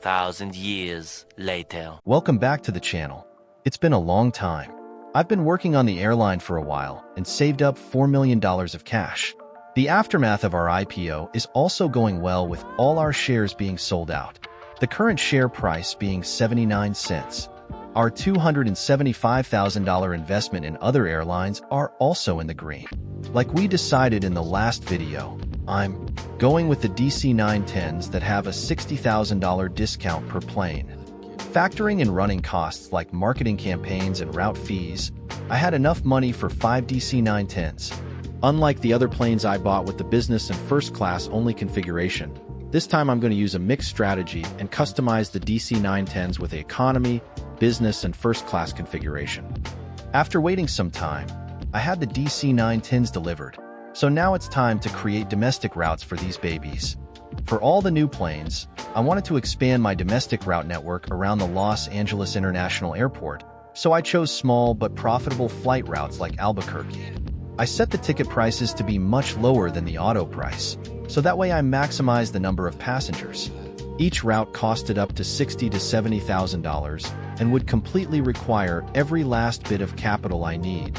2,000 years later. Welcome back to the channel. It's been a long time. I've been working on the airline for a while and saved up $4 million of cash. The aftermath of our IPO is also going well with all our shares being sold out. The current share price being 79 cents. Our $275,000 investment in other airlines are also in the green. Like we decided in the last video, I'm going with the DC-910s that have a $60,000 discount per plane. Factoring in running costs like marketing campaigns and route fees, I had enough money for 5 DC-910s. Unlike the other planes I bought with the business and first class only configuration, this time I'm going to use a mixed strategy and customize the DC-910s with the economy, business, and first class configuration. After waiting some time, I had the DC-910s delivered, so now it's time to create domestic routes for these babies. For all the new planes, I wanted to expand my domestic route network around the Los Angeles International Airport, so I chose small but profitable flight routes like Albuquerque. I set the ticket prices to be much lower than the auto price, so that way I maximize the number of passengers. Each route costed up to $60,000 to $70,000 and would completely require every last bit of capital I need.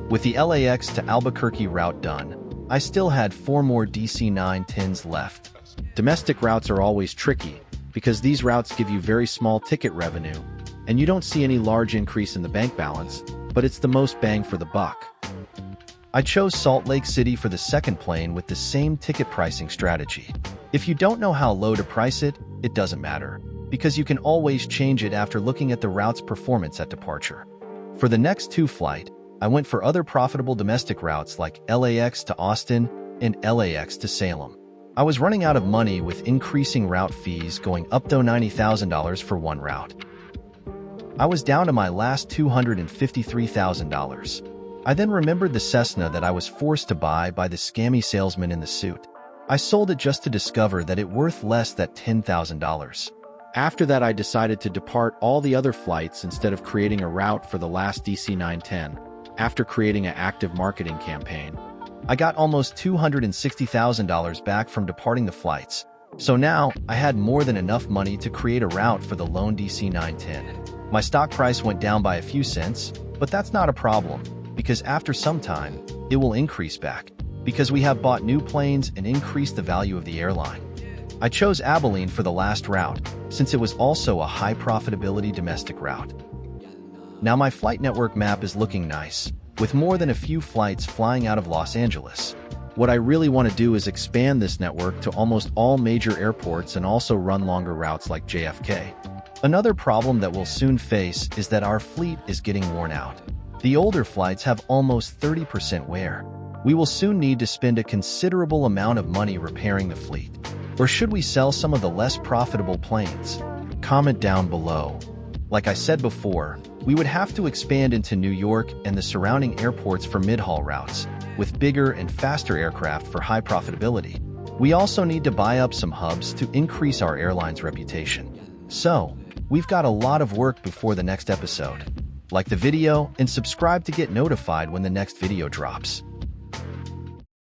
With the LAX to Albuquerque route done, I still had 4 more DC-910s left. Domestic routes are always tricky because these routes give you very small ticket revenue and you don't see any large increase in the bank balance, but it's the most bang for the buck. I chose Salt Lake City for the second plane with the same ticket pricing strategy. If you don't know how low to price it, it doesn't matter, because you can always change it after looking at the route's performance at departure. For the next 2 flights, I went for other profitable domestic routes like LAX to Austin and LAX to Salem. I was running out of money with increasing route fees going up to $90,000 for one route. I was down to my last $253,000. I then remembered the Cessna that I was forced to buy by the scammy salesman in the suit. I sold it just to discover that it worth less than $10,000. After that, I decided to depart all the other flights instead of creating a route for the last DC-910. After creating an active marketing campaign, I got almost $260,000 back from departing the flights. So now, I had more than enough money to create a route for the lone DC-910. My stock price went down by a few cents, but that's not a problem, because after some time, it will increase back, because we have bought new planes and increased the value of the airline. I chose Abilene for the last route, since it was also a high profitability domestic route. Now my flight network map is looking nice, with more than a few flights flying out of Los Angeles. What I really want to do is expand this network to almost all major airports and also run longer routes like JFK. Another problem that we'll soon face is that our fleet is getting worn out. The older flights have almost 30% wear. We will soon need to spend a considerable amount of money repairing the fleet. Or should we sell some of the less profitable planes? Comment down below. Like I said before, we would have to expand into New York and the surrounding airports for mid-haul routes, with bigger and faster aircraft for high profitability. We also need to buy up some hubs to increase our airline's reputation. So, we've got a lot of work before the next episode. Like the video and subscribe to get notified when the next video drops.